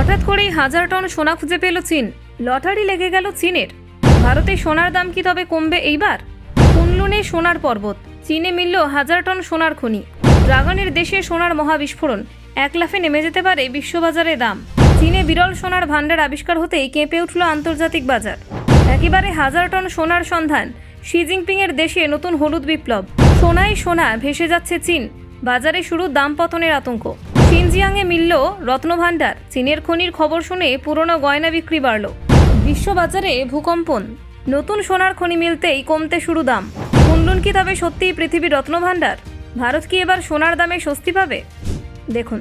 হঠাৎ করেই 1000 টন সোনা খুঁজে পেল চীন। লটারি লেগে গেল চীনের। ভারতে সোনার দাম কি তবে কমবে এইবার? কুনলুনে সোনার পর্বত, চীনে মিলল 1000 টন সোনার খনি। ড্রাগনের দেশে সোনার মহাবিস্ফোরণ, 1 লাফে নেমে যেতে পারে বিশ্ববাজারে দাম। চীনে বিরল সোনার ভাণ্ডার আবিষ্কার হতেই কেঁপে উঠল আন্তর্জাতিক বাজার। একেবারে 1000 টন সোনার সন্ধান। শি জিনপিংয়ের দেশে নতুন হলুদ বিপ্লব। সোনায় সোনা ভেসে যাচ্ছে চীন। বাজারে শুরু দাম পতনের আতঙ্ক। শিনজিয়াংয়ে মিলল রত্নভাণ্ডার। চীনের খনির খবর শুনে পুরনো গয়না বিক্রি বাড়ল। বিশ্ববাজারে ভূকম্পন। নতুন সোনার খনি মিলতেই কমতে শুরু দাম। কুনলুন কি তবে সত্যিই পৃথিবীর রত্নভাণ্ডার? ভারত কি এবার সোনার দামে স্বস্তি পাবে? দেখুন,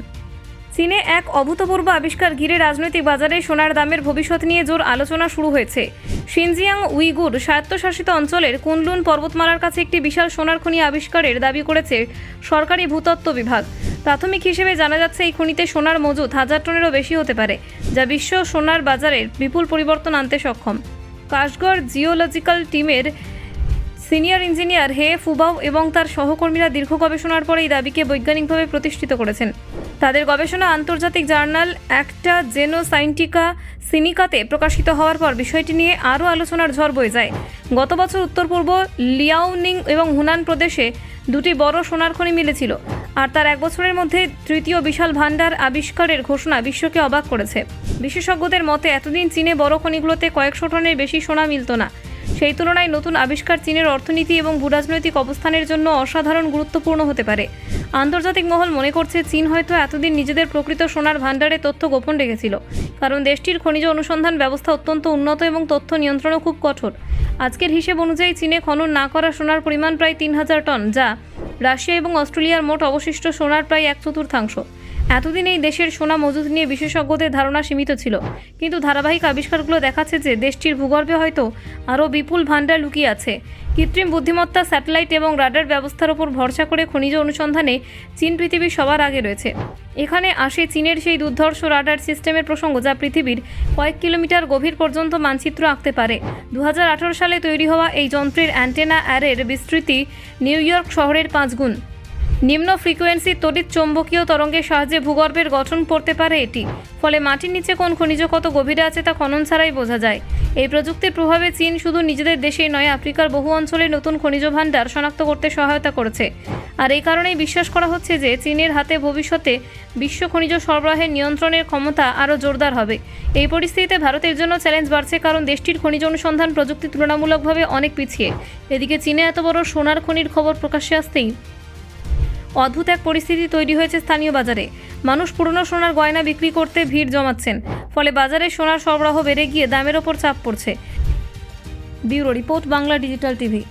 চীনে এক অভূতপূর্ব আবিষ্কার ঘিরে রাজনৈতিক বাজারে সোনার দামের ভবিষ্যৎ নিয়ে জোর আলোচনা শুরু হয়েছে। শিনজিয়াং উইগুর স্বায়ত্তশাসিত অঞ্চলের কুনলুন পর্বতমালার কাছে একটি বিশাল সোনার খনি আবিষ্কারের দাবি করেছে সরকারি ভূতত্ত্ব বিভাগ। প্রাথমিক হিসেবে জানা যাচ্ছে এই খনিতে সোনার মজুত 1000 টনেরও বেশি হতে পারে, যা বিশ্ব সোনার বাজারের বিপুল পরিবর্তন আনতে সক্ষম। কাশগড় জিওলজিক্যাল টিমের সিনিয়র ইঞ্জিনিয়ার হে ফুবাও এবং তার সহকর্মীরা দীর্ঘ গবেষণার পরে এই দাবিকে বৈজ্ঞানিকভাবে প্রতিষ্ঠিত করেছেন। তাদের গবেষণা আন্তর্জাতিক জার্নাল একটা জেনোসাইন্টিকা সিনিকাতে প্রকাশিত হওয়ার পর বিষয়টি নিয়ে আরও আলোচনার ঝড় বয়ে যায়। গত বছর উত্তর পূর্ব লিয়াওনিং এবং হুনান প্রদেশে দুটি বড় সোনার খনি মিলেছিল, আর তার 1 বছরের মধ্যে তৃতীয় বিশাল ভাণ্ডার আবিষ্কারের ঘোষণা বিশ্বকে অবাক করেছে। বিশেষজ্ঞদের মতে এতদিন চীনে বড় খনিগুলোতে কয়েকশো টনের বেশি সোনা মিলত না। সেই তুলনায় নতুন আবিষ্কার চীনের অর্থনীতি এবং ভূরাজনৈতিক অবস্থানের জন্য অসাধারণ গুরুত্বপূর্ণ হতে পারে। আন্তর্জাতিক মহল মনে করছে চীন হয়তো এতদিন নিজেদের প্রকৃত সোনার ভাণ্ডারে তথ্য গোপন রেখেছিল, কারণ দেশটির খনিজ অনুসন্ধান ব্যবস্থা অত্যন্ত উন্নত এবং তথ্য নিয়ন্ত্রণও খুব কঠোর। আজকের হিসেব অনুযায়ী চীনে খনন না করা সোনার পরিমাণ প্রায় 3000 টন, যা রাশিয়া এবং অস্ট্রেলিয়ার মোট অবশিষ্ট সোনার প্রায় 1/4। এতদিন এই দেশের সোনা মজুদ নিয়ে বিশেষজ্ঞদের ধারণা সীমিত ছিল, কিন্তু ধারাবাহিক আবিষ্কারগুলো দেখাচ্ছে যে দেশটির ভূগর্ভে হয়তো আরও বিপুল ভাণ্ডার লুকিয়ে আছে। কৃত্রিম বুদ্ধিমত্তা, স্যাটেলাইট এবং রাডার ব্যবস্থার ওপর ভরসা করে খনিজ অনুসন্ধানে চীন পৃথিবীর সবার আগে রয়েছে। এখানে আসে চীনের সেই দুর্ধর্ষ রাডার সিস্টেমের প্রসঙ্গ, যা পৃথিবীর কয়েক কিলোমিটার গভীর পর্যন্ত মানচিত্র আঁকতে পারে। 2018 সালে তৈরি হওয়া এই যন্ত্রের অ্যান্টেনা অ্যারের বিস্তৃতি নিউ ইয়র্ক শহরের 5 গুণ। নিম্ন ফ্রিকোয়েন্সি তড়িৎ চৌম্বকীয় তরঙ্গের সাহায্যে ভূগর্ভের গঠন পড়তে পারে এটি। ফলে মাটির নিচে কোন খনিজ কত গভীরে আছে তা খনন ছাড়াই বোঝা যায়। এই প্রযুক্তির প্রভাবে চীন শুধু নিজেদের দেশেই নয়, আফ্রিকার বহু অঞ্চলে নতুন খনিজ ভাণ্ডার শনাক্ত করতে সহায়তা করেছে। আর এই কারণেই বিশ্বাস করা হচ্ছে যে চীনের হাতে ভবিষ্যতে বিশ্ব খনিজ সরবরাহের নিয়ন্ত্রণের ক্ষমতা আরও জোরদার হবে। এই পরিস্থিতিতে ভারতের জন্য চ্যালেঞ্জ বাড়ছে, কারণ দেশটির খনিজ অনুসন্ধান প্রযুক্তি তুলনামূলকভাবে অনেক পিছিয়ে। এদিকে চীনে এত বড় সোনার খনির খবর প্রকাশ্যে আসতেই অদ্ভুত এক পরিস্থিতি তৈরি হয়েছে স্থানীয় বাজারে। মানুষ পুরনো সোনার গয়না বিক্রি করতে ভিড় জমাচ্ছেন, ফলে বাজারে সোনার সরবরাহ বেড়ে গিয়ে দামের ওপর চাপ পড়ছে। Bureau report, Bangla digital TV.